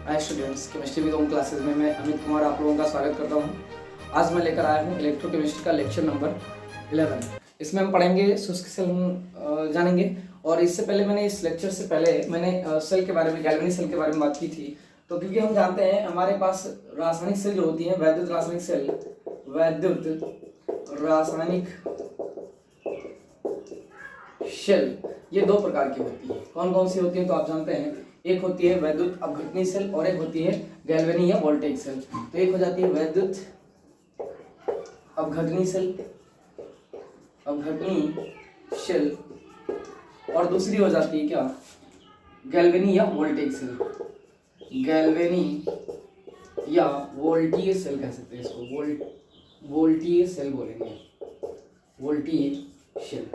Hi students, chemistry with home classes में मैं अमित कुमार आप लोगों का स्वागत करता हूं। आज मैं लेकर आया हूं इलेक्ट्रोकेमिस्ट्री का लेक्चर नंबर 11। इसमें हम पढ़ेंगे शुष्क सेल जानेंगे। और इससे पहले मैंने इस लेक्चर से पहले मैंने सेल के बारे में, गैल्वेनिक सेल के बारे में बात की थी। तो क्योंकि हम जानते हैं हमारे पास रासायनिक सेल जो होती है, वैद्युत रासायनिक सेल, वैद्युत रासायनिक सेल, ये दो प्रकार की होती है। कौन कौन सी होती है तो आप जानते हैं, एक होती है वैद्युत अपघटनी सेल और एक होती है गैल्वेनिक या वोल्टेइक सेल। तो एक हो जाती है वैद्युत अपघटनी सेल, और दूसरी हो जाती है क्या, गैल्वेनिक या वोल्टेइक सेल। गैल्वेनिक या वोल्टीय सेल कह सकते हैं इसको, वोल्टीय सेल बोलेंगे, वोल्टीय सेल।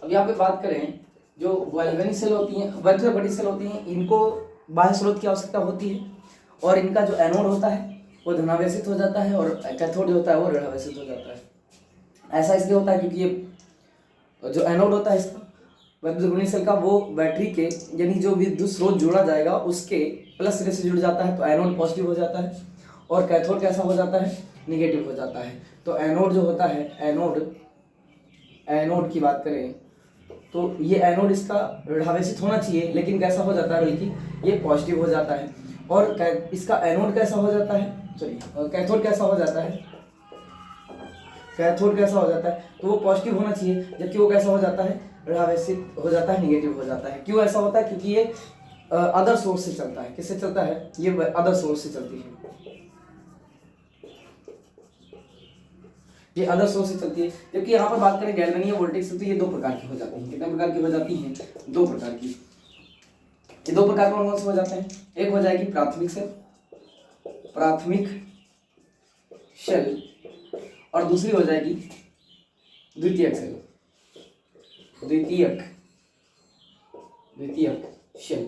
अब यहाँ पे बात करें, जो गैल्वेनिक सेल होती हैं, वैद्युत बड़ी सेल होती हैं, इनको बाह्य स्रोत की आवश्यकता होती है और इनका जो एनोड होता है वो धनावेशित हो जाता है और कैथोड जो होता है वो ऋणावेशित हो जाता है। ऐसा इसलिए होता है क्योंकि ये जो एनोड होता है इसका, वैद्युत बड़ी सेल का, वो बैटरी के यानी जो विद्युत स्रोत जोड़ा जाएगा उसके प्लस सिरे से जुड़ जाता है तो एनोड पॉजिटिव हो जाता है और कैथोड कैसा हो जाता है, निगेटिव हो जाता है। तो एनोड जो होता है, एनोड की बात करें तो ये एनोड इसका ऋणावेशित होना चाहिए, लेकिन कैसा हो जाता है, बल्कि ये पॉजिटिव हो जाता है। और इसका एनोड कैसा हो जाता है, सॉरी कैथोड कैसा हो जाता है, कैथोड कैसा हो जाता है, तो वो पॉजिटिव होना चाहिए, जबकि वो कैसा हो जाता है, ऋणावेशित हो जाता है, निगेटिव हो जाता है। क्यों ऐसा होता है, क्योंकि ये अदर सोर्स से चलता है। किससे चलता है, ये अदर सोर्स से चलती है, ये अदर सोर्स से चलती है। जबकि यहाँ पर बात करें गैल्वेनिक या वोल्टेइक सेल तो ये दो प्रकार की हो जाती हैं। कितने प्रकार की हो जाती हैं, दो प्रकार की। ये दो प्रकार कौन कौन से हो जाते हैं, एक हो जाएगी प्राथमिक सेल, प्राथमिक सेल, और दूसरी हो जाएगी द्वितीयक सेल, द्वितीयक सेल।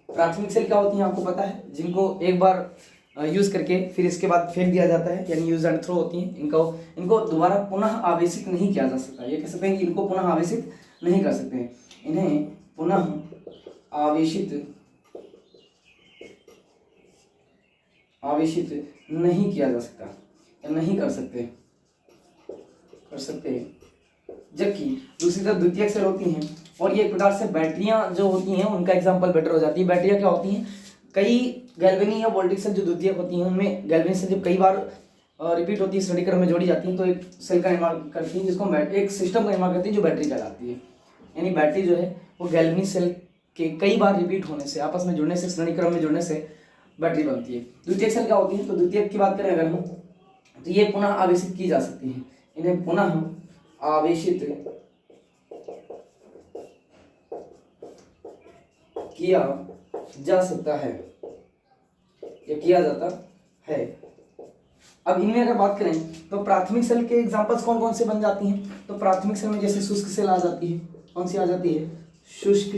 प्राथमिक सेल क्या होती है आपको पता है, जिनको एक बार यूज करके फिर इसके बाद फेंक दिया जाता है, यानी यूज एंड थ्रो होती हैं। इनको दोबारा पुनः आवेशित नहीं किया जा सकता। ये कह सकते हैं कि इनको पुनः आवेशित नहीं कर सकते हैं, इन्हें पुनः आवेशित नहीं किया जा सकता या नहीं कर सकते। जबकि दूसरी तरफ द्वितीयक सेल होती हैं और ये एक प्रकार से बैटरियां जो होती हैं उनका एग्जाम्पल बेटर हो जाती है। बैटरियां क्या होती हैं, कई गैल्वेनिक या वोल्टेइक सेल जो द्वितीयक होती हैं उनमें गैल्वेनिक सेल जब कई बार रिपीट होती है, श्रेणी क्रम में जोड़ी जाती है, तो एक सेल का निर्माण करती है, जिसको एक सिस्टम का निर्माण करती है जो बैटरी कहलाती है। यानी बैटरी जो है वो गैल्वेनिक सेल के कई बार रिपीट होने से, आपस में जुड़ने से, श्रेणी क्रम में जुड़ने से बैटरी बनती है। द्वितीयक सेल क्या होती है, तो द्वितीयक की बात करें अगर हम, तो ये पुनः आवेशित की जा सकती है, इन्हें पुनः आवेशित किया जा सकता है या किया जाता है। अब इनमें अगर बात करें तो प्राथमिक सेल के एग्जांपल्स कौन कौन से बन जाती हैं, तो प्राथमिक सेल में जैसे शुष्क सेल आ जाती है। कौन सी आ जाती है, शुष्क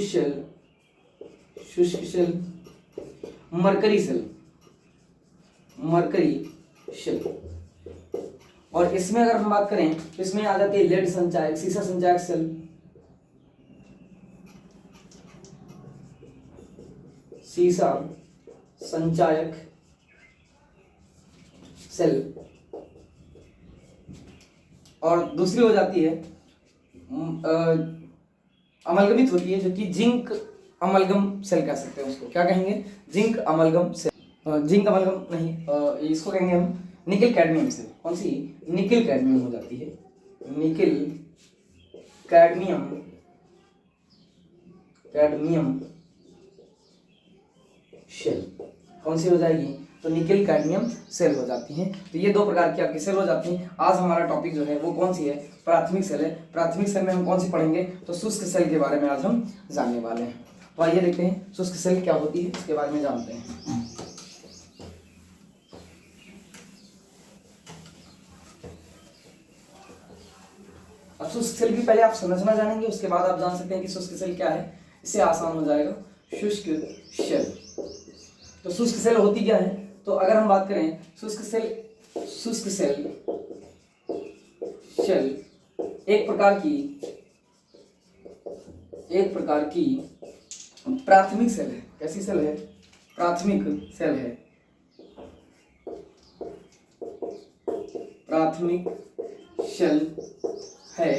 सेल, मरकरी सेल। और इसमें अगर हम बात करें तो इसमें आ जाती है लेड संचायक, सीसा संचायक सेल, और दूसरी हो जाती है अमलगमित होती है, जो कि जिंक अमलगम सेल कह सकते हैं। उसको क्या कहेंगे, zinc amalgam cell. Zinc amalgam नहीं, इसको कहेंगे हम निकिल कैडमियम सेल। कौन सी, निकिल कैडमियम हो जाती है, निकिल कैडमियम सेल। कौन सी हो जाएगी, तो निकिल कैडमियम सेल हो जाती हैं। तो ये दो प्रकार की आपकी सेल हो जाती हैं। आज हमारा टॉपिक जो है वो कौन सी है, प्राथमिक सेल है। प्राथमिक सेल में हम कौन सी पढ़ेंगे, तो शुष्क सेल के बारे में आज हम जानने वाले हैं। तो आइए देखते हैं शुष्क सेल क्या होती है, इसके बारे में जानते हैं। अब शुष्क सेल भी पहले आप समझना जानेंगे, उसके बाद आप जान सकते हैं कि शुष्क सेल क्या है, इससे आसान हो जाएगा। शुष्क सेल, तो शुष्क सेल होती क्या है, तो अगर हम बात करें शुष्क सेल एक प्रकार की प्राथमिक सेल है। कैसी सेल है, प्राथमिक सेल है, प्राथमिक सेल है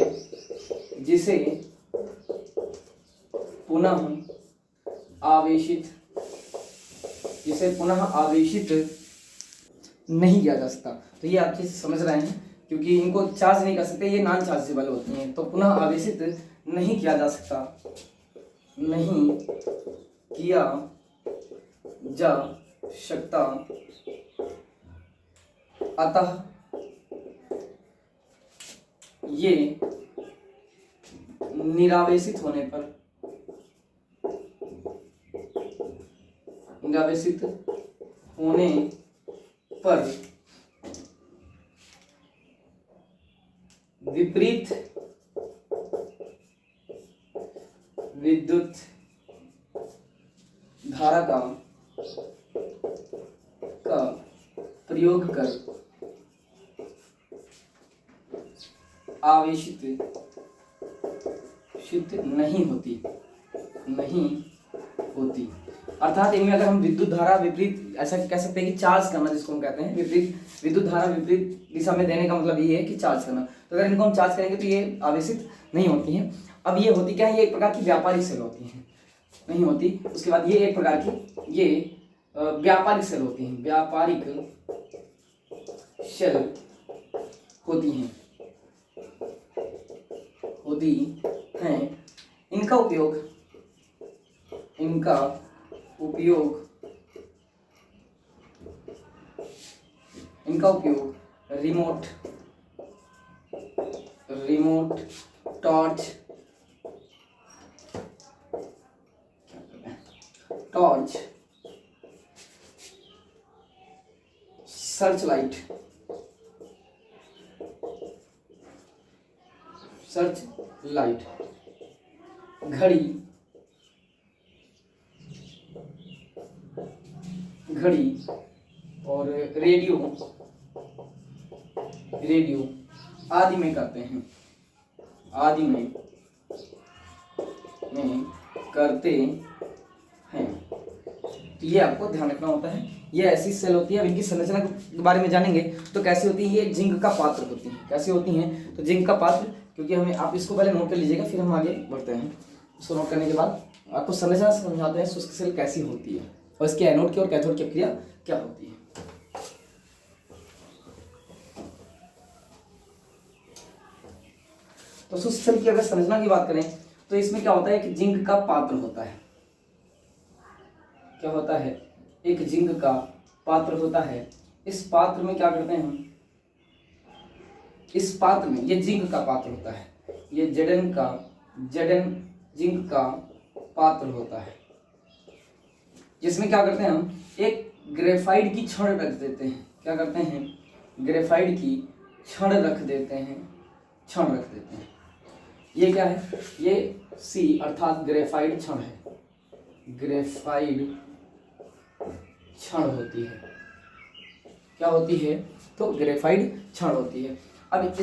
जिसे पुनः आवेशित नहीं किया जा सकता। तो ये आप चीज समझ रहे हैं, क्योंकि इनको चार्ज नहीं कर सकते, ये नॉन चार्जेबल होती हैं, तो पुनः आवेशित नहीं किया जा सकता, नहीं किया जा सकता, अतः ये निरावेशित होने पर विपरीत विद्युत धारा का प्रयोग कर आवेशित नहीं होती। अर्थात इनमें अगर हम विद्युत धारा विपरीत, ऐसा कह सकते हैं कि चार्ज करना, जिसको हम कहते हैं विपरीत विद्युत धारा विपरीत दिशा में देने का मतलब ये है कि चार्ज करना। तो अगर इनको हम चार्ज करेंगे तो ये आवेशित नहीं होती हैं। अब ये होती क्या है, ये एक प्रकार की व्यापारिक सेल होती हैं, नहीं होती। उसके बाद ये एक प्रकार की ये व्यापारिक सेल होती हैं, व्यापारिक सेल होती हैं। इनका उपयोग रिमोट टॉर्च सर्च लाइट, घड़ी और रेडियो आदि में करते हैं, तो ये आपको ध्यान रखना होता है। ये ऐसी सेल होती है। अब इनकी संरचना के बारे में जानेंगे तो कैसी होती है, ये जिंक का पात्र होती है। कैसी होती हैं, तो जिंक का पात्र, क्योंकि हमें, आप इसको पहले नोट कर लीजिएगा, फिर हम आगे बढ़ते हैं। इसको नोट करने के बाद आपको संरचना समझाते हैं शुष्क सेल कैसी होती है और इसके एनोड की और कैथोड की क्रिया क्या होती है। तो शुष्क सेल की अगर संरचना की बात करें तो इसमें क्या होता है कि जिंक का पात्र होता है। क्या होता है, एक जिंक का पात्र होता है। इस पात्र में क्या करते हैं हम, इस पात्र में ये जिंक का पात्र होता है, ये Zn जिंक का पात्र होता है, जिसमें क्या करते हैं हम, एक ग्रेफाइट की छड़ रख देते हैं। क्या करते हैं, ग्रेफाइट की छड़ रख देते हैं। ये क्या है, ये C अर्थात ग्रेफाइट छड़ है, ग्रेफाइट छड़ होती है। क्या होती है, तो ग्रेफाइट छड़ होती है। अब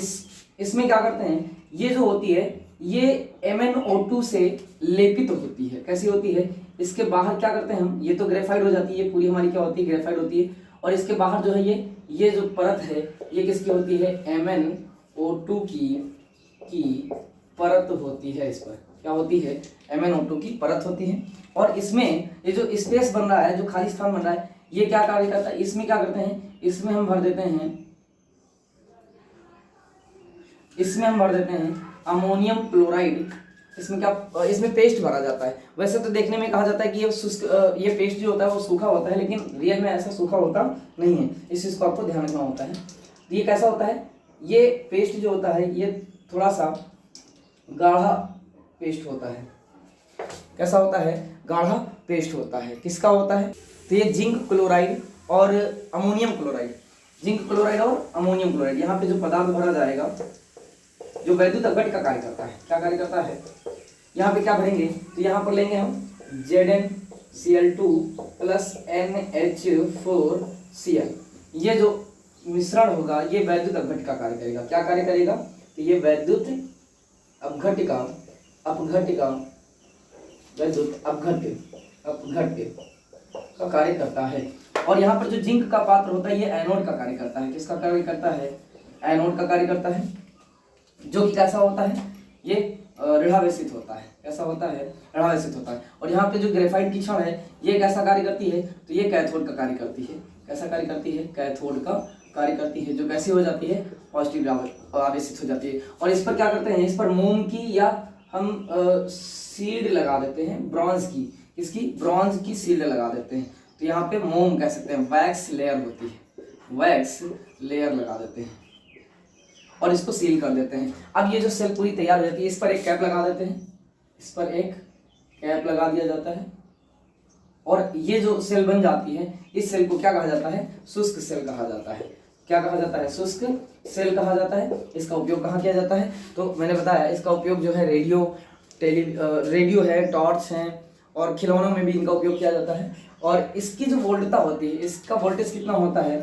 इसमें क्या करते हैं, ये जो होती है ये MnO2 से लेपित होती है। कैसी होती है, इसके बाहर क्या करते हैं हम, ये तो ग्रेफाइट हो जाती है, पूरी हमारी क्या होती है, ग्रेफाइट होती है। और इसके बाहर जो है ये जो परत है ये किसकी होती है, MnO2 की परत होती है। इस पर क्या होती है, MnO2 की परत होती है। और इसमें ये जो स्पेस बन रहा है, जो खाली स्थान बन रहा है, ये क्या कार्य करता है, इसमें क्या करते हैं, इसमें हम भर देते हैं अमोनियम क्लोराइड। इसमें पेस्ट भरा जाता है। वैसे तो देखने में कहा जाता है कि ये पेस्ट जो होता है वो सूखा होता है, लेकिन रियल में ऐसा सूखा होता नहीं है। इस चीज को आपको ध्यान रखना होता है। तो ये कैसा होता है, ये पेस्ट जो होता है ये थोड़ा सा गाढ़ा पेस्ट होता है। कैसा होता है, गाढ़ा पेस्ट होता है। किसका होता है, तो ये जिंक क्लोराइड और अमोनियम क्लोराइड, यहाँ पे जो पदार्थ भरा जाएगा, जो वैद्युत अपघट का कार्य करता है। क्या कार्य करता है, यहाँ पे क्या भरेंगे, तो यहाँ पर लेंगे हम ZnCl2 प्लस NH4Cl। ये जो मिश्रण होगा ये वैद्युत अपघट का कार्य करेगा। क्या कार्य करेगा, तो ये वैद्युत अपघट का का कार्य करता है। और यहाँ पर जो जिंक का पात्र होता है ये एनोड का कार्य करता है। किसका कार्य करता है? एनोड का कार्य करता है, जो कि कैसा होता है? ये ऋणावेशित होता है। कैसा होता है? ऋणावेशित होता है। और यहाँ पे जो ग्रेफाइट की छड़ है ये कैसा कार्य करती है? तो ये कैथोड का कार्य करती है। कैसा कार्य करती है? कैथोड का कार्य करती है, जो कैसी हो जाती है? पॉजिटिव आवेशित हो जाती है। और इस पर क्या करते हैं? इस पर मोम की या हम सील्ड लगा देते हैं ब्रॉन्ज की। इसकी ब्रॉन्ज की सील्ड लगा देते हैं, तो यहाँ पे मोम कह सकते हैं, वैक्स लेयर होती है, वैक्स लेयर लगा देते हैं और इसको सील कर देते हैं। अब ये जो सेल पूरी तैयार हो जाती है, इस पर एक कैप लगा देते हैं, इस पर एक कैप लगा दिया जाता है और ये जो सेल बन जाती है, इस सेल को क्या कहा जाता है? शुष्क सेल कहा जाता है। क्या कहा जाता है? शुष्क सेल कहा जाता है। इसका उपयोग कहाँ किया जाता है? तो मैंने बताया इसका उपयोग जो है रेडियो है, टॉर्च हैं और खिलौनों में भी इनका उपयोग किया जाता है। और इसकी जो वोल्टता होती है, इसका वोल्टेज कितना होता है?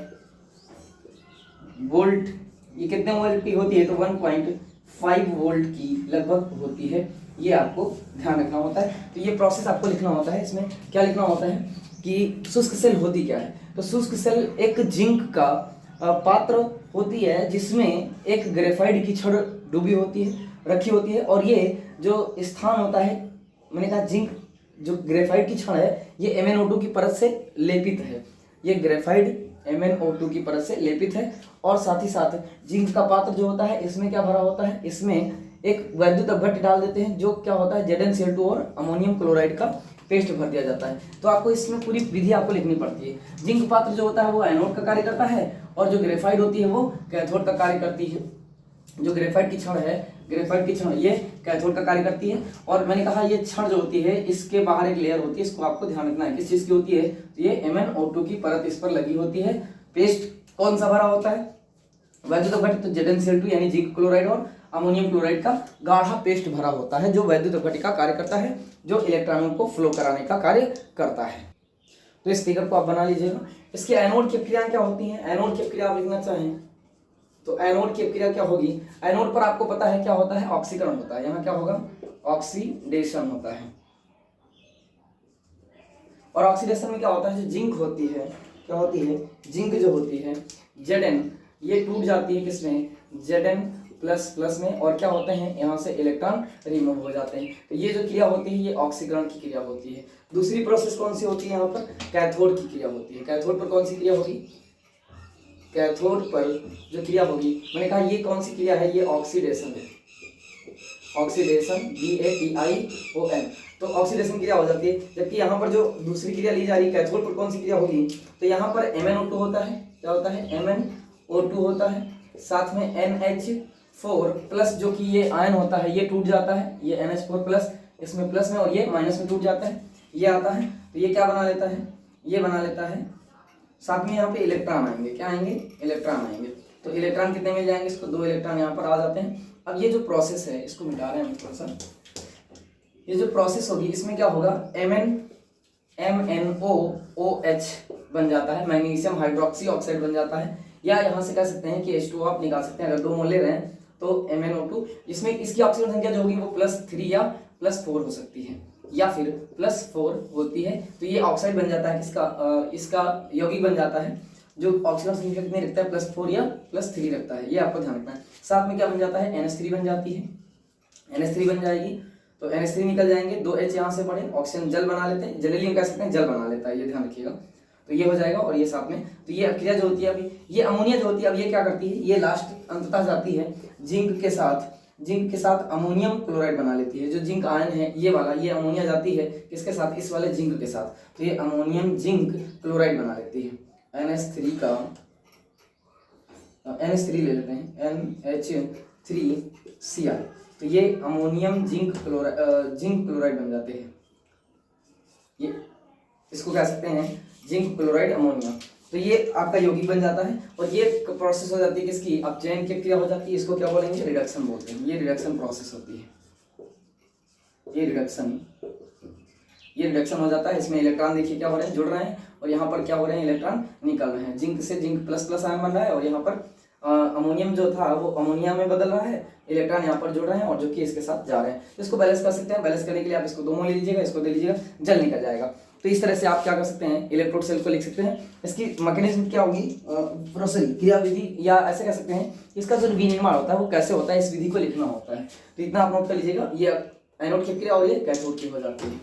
वोल्ट, ये कितने वोल्ट की होती है? तो 1.5 वोल्ट की लगभग होती है। ये आपको ध्यान रखना होता है। तो ये प्रोसेस आपको लिखना होता है। इसमें क्या लिखना होता है कि शुष्क सेल होती क्या है? तो शुष्क सेल एक जिंक का पात्र होती है जिसमें एक ग्रेफाइट की छड़ डूबी होती है, रखी होती है। और ये जो स्थान होता है, मैंने कहा जिंक जो ग्रेफाइट की छड़ है ये MnO2 की परत से लेपित है। ये ग्रेफाइट MnO2 की परत से लेपित है। और साथ ही साथ जिंक का पात्र जो होता है इसमें क्या भरा होता है? इसमें एक वैद्युत अपघट्य डाल देते हैं, जो क्या होता है? ZnCl2 और अमोनियम क्लोराइड का पेस्ट भर दिया जाता है। तो आपको इसमें पूरी विधि आपको लिखनी पड़ती है। जिंक पात्र जो होता है वो एनोड का कार्य करता है और जो ग्रेफाइट होती है वो कैथोड का कार्य करती है। जो ग्रेफाइट की छड़ है, ग्रेफाइट की छड़ ये कैथोड का कार्य करती है। और मैंने कहा ये छड़ जो होती है इसके बाहर एक लेयर होती है, इसको आपको ध्यान रखना है किस चीज की होती है? तो ये MnO2 की परत इस पर लगी होती है। पेस्ट कौन सा भरा होता है? वैद्युत अपघट्य, तो ZnCl2 यानी जिंक क्लोराइड और अमोनियम क्लोराइड का गाढ़ा पेस्ट भरा होता है, जो वैद्युत अपघट्य का कार्य करता है, जो इलेक्ट्रॉनों को फ्लो कराने का कार्य करता है। तो इस फिगर को आप बना लीजिएगा। इसकी एनोड की क्रियाएं क्या होती हैं? एनोड की क्रिया आप लिखना चाहें तो एनोड की क्रिया क्या होगी? एनोड पर आपको पता है क्या होता है? ऑक्सीकरण होता है। यहाँ क्या होगा? ऑक्सीडेशन होता है। और ऑक्सीडेशन में क्या होता है? जो जिंक होती है, क्या होती है? जिंक जो होती है Zn, ये टूट जाती है किसमें? Zn++ में। और क्या होते हैं? यहाँ से इलेक्ट्रॉन रिमूव हो जाते हैं। तो ये जो क्रिया होती है ये ऑक्सीकरण की क्रिया होती है। दूसरी प्रोसेस कौन सी होती है? यहाँ पर कैथोड की क्रिया होती है। कैथोड पर कौन सी क्रिया होगी? कैथोड पर जो क्रिया होगी, मैंने कहा ये कौन सी क्रिया है? ये ऑक्सीडेशन है। Oxidation, BATION। तो ऑक्सीडेशन क्रिया हो जाती है। जबकि यहाँ पर जो दूसरी क्रिया ली जा रही है कैथोड पर, कौन सी क्रिया होगी? तो यहाँ पर MnO2 होता है। क्या होता है? MnO2 होता है। साथ में NH4+ जो कि ये आयन होता है ये टूट जाता है। ये NH4+ इसमें प्लस में और ये माइनस में टूट जाता है, ये आता है। तो ये क्या बना लेता है? ये बना लेता है। साथ में यहाँ पे इलेक्ट्रॉन आएंगे। क्या आएंगे? इलेक्ट्रॉन आएंगे। तो इलेक्ट्रॉन कितने मिल जाएंगे? इसको 2 इलेक्ट्रॉन यहाँ पर आ जाते हैं। अब ये जो प्रोसेस है इसको मिटा रहे हैं हम थोड़ा सा। ये जो प्रोसेस होगी इसमें क्या होगा? MnOOH बन जाता है, मैग्नीशियम हाइड्रोक्सी ऑक्साइड बन जाता है। या यहाँ से कह सकते हैं कि H2O आप निकाल सकते हैं। अगर 2 मोल ले रहे हैं तो MnO2, इसमें इसकी ऑक्सीजन संख्या जो होगी वो +3 या +4 हो सकती है, या फिर +4 होती है। तो ये ऑक्साइड बन जाता है किसका? इसका यौगिक बन जाता है जो ऑक्सीजन संख्या कितनी रखता है? +4 या +3 रखता है। ये आपको ध्यान रखना है। साथ में क्या बन जाता है? NH3 बन जाती है। NH3 बन जाएगी तो NH3 निकल जाएंगे, 2 H यहाँ से पड़े, ऑक्सीजन जल बना लेते हैं, जलीय कह सकते हैं, जल बना लेता है, ये ध्यान रखिएगा। तो ये हो जाएगा और ये साथ में। तो ये क्रिया जो होती है अभी, ये अमोनिया जो होती है अब ये क्या करती है? ये लास्ट अंततः जाती है जिंक के साथ अमोनियम क्लोराइड बना लेती है। जो जिंक आयन है ये वाला, ये अमोनिया जाती है किसके साथ? इस वाले जिंक के साथ। तो ये अमोनियम जिंक क्लोराइड बना लेती है। NH3 ले लेते हैं, NH3Cl। तो ये अमोनियम जिंक क्लोराइड बन जाते हैं। ये इसको कह सकते हैं जिंक क्लोराइड अमोनिया। तो ये आपका यौगिक बन जाता है और ये प्रोसेस हो जाती है किसकी? अब चयन की क्रिया हो जाती है। इसको क्या बोलेंगे? रिडक्शन बोलते हैं। ये रिडक्शन प्रोसेस होती है। ये रिडक्शन हो जाता है। इसमें इलेक्ट्रॉन देखिए क्या हो रहे हैं? जुड़ रहे हैं। और यहाँ पर क्या हो रहे हैं? इलेक्ट्रॉन निकल रहे हैं। जिंक से जिंक ++ आयन बन रहा है और यहाँ पर अमोनियम जो था वो अमोनिया में बदल रहा है। इलेक्ट्रॉन यहाँ पर जुड़ रहे हैं और जो कि इसके साथ जा रहे हैं। तो इसको बैलेंस कर सकते हैं। बैलेंस करने के लिए आप इसको 2 मोल ले लीजिएगा, इसको दे लीजिएगा, जल निकल जाएगा। तो इस तरह से आप क्या कर सकते हैं, इलेक्ट्रोड सेल को लिख सकते हैं। इसकी मैकेनिज्म क्या होगी, प्रोसेस क्रियाविधि, या ऐसे कह सकते हैं इसका जो विनिर्माण होता है वो कैसे होता है, इस विधि को लिखना होता है। तो इतना आप नोट कर लीजिएगा, ये एनोड की क्रिया और ये कैथोड की हो जाती है।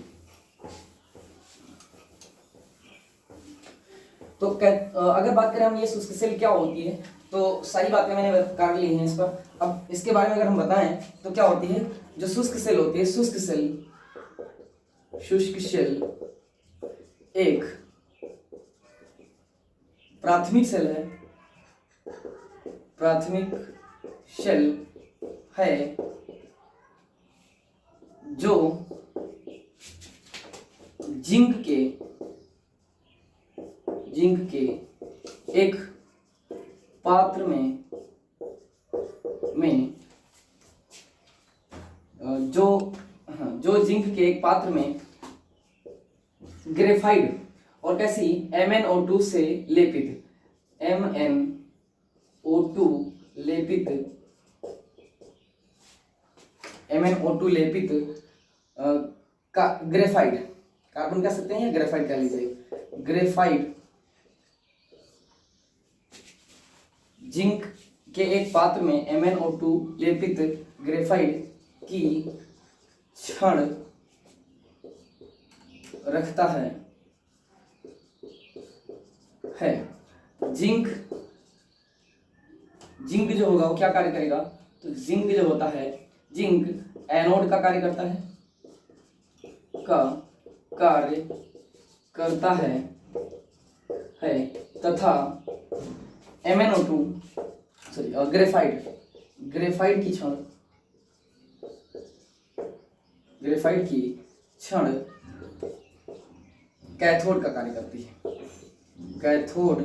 तो अगर बात करें हम ये शुष्क सेल क्या होती है, तो सारी बातें मैंने कर ली हैं इस पर। अब इसके बारे में अगर हम बताएं तो क्या होती है, जो शुष्क सेल होती है, शुष्क सेल एक प्राथमिक सेल है, प्राथमिक सेल है जो जिंक के एक पात्र में जो जिंक के एक पात्र में ग्रेफाइड और कैसी MnO2 से लेपित MnO2 लेपित का ग्रेफाइड, कार्बन कह सकते हैं या ग्रेफाइड कह लीजिए, ग्रेफाइड जिंक के एक पात्र में MnO2 लेपित ग्रेफाइड की छड़ रखता है। जिंक जो होगा वो क्या कार्य करेगा, तो जिंक जो होता है, जिंक एनोड का कार्य करता है तथा MnO2 ग्रेफाइड की छड़ कैथोड का कार्य करती है, कैथोड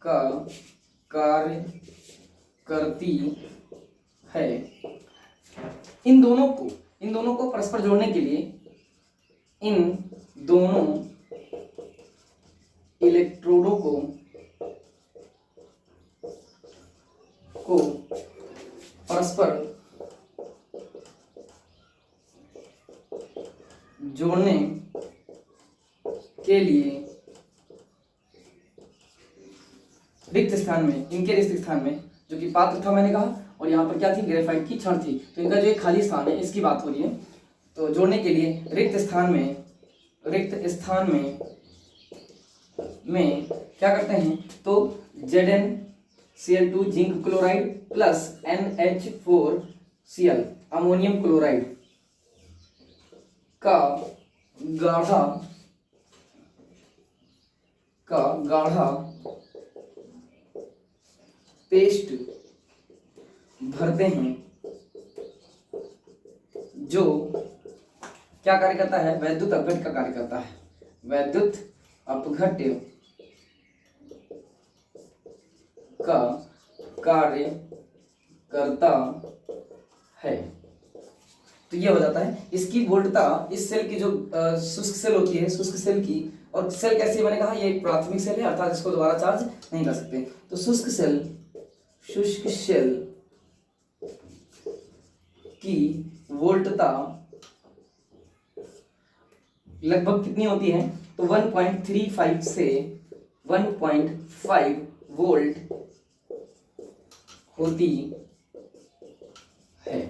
का कार्य करती है। इन दोनों को परस्पर जोड़ने के लिए इन दोनों इलेक्ट्रोडों को परस्पर जोड़ने के लिए रिक्त स्थान में जो कि पात्र था मैंने कहा, और यहाँ पर क्या थी, ग्रेफाइट की छड़ थी, तो इनका जो एक खाली स्थान है इसकी बात हो रही है। तो जोड़ने के लिए रिक्त स्थान में क्या करते हैं, तो ZnCl2 zinc chloride plus NH4Cl ammonium chloride का गाढ़ा पेस्ट भरते हैं, जो क्या कार्य करता है, वैद्युत अपघट्य का कार्य करता है, वैद्युत अपघट्य का कार्य करता है। तो ये हो जाता है इसकी वोल्टता, इस सेल की जो शुष्क सेल होती है, शुष्क सेल की, और सेल कैसी मैंने कहा, ये एक प्राथमिक सेल है अर्थात इसको दोबारा चार्ज नहीं कर सकते। तो शुष्क सेल की वोल्टता लगभग कितनी होती है, तो 1.35 से 1.5 वोल्ट होती है।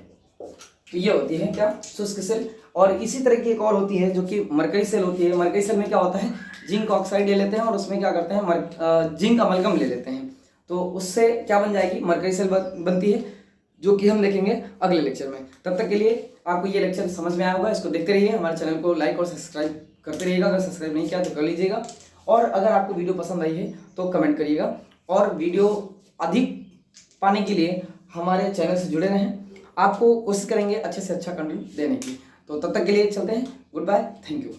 तो ये होती है क्या, शुष्क सेल। और इसी तरह की एक और होती है जो कि मरकरी सेल होती है। मरकरी सेल में क्या होता है, जिंक ऑक्साइड ले लेते हैं और उसमें क्या करते हैं, जिंक अमलगम ले लेते हैं, तो उससे क्या बन जाएगी, मरकरी सेल बनती है, जो कि हम देखेंगे अगले लेक्चर में। तब तक के लिए आपको ये लेक्चर समझ में आया होगा, इसको देखते रहिए, हमारे चैनल को लाइक और सब्सक्राइब करते रहिएगा, अगर सब्सक्राइब नहीं किया तो कर लीजिएगा, और अगर आपको वीडियो पसंद आई है तो कमेंट करिएगा, और वीडियो अधिक पाने के लिए हमारे चैनल से जुड़े रहें। आपको कोशिश करेंगे अच्छे से अच्छा कंटेंट देने की। तो तब तक के लिए चलते हैं, गुड बाय, थैंक यू।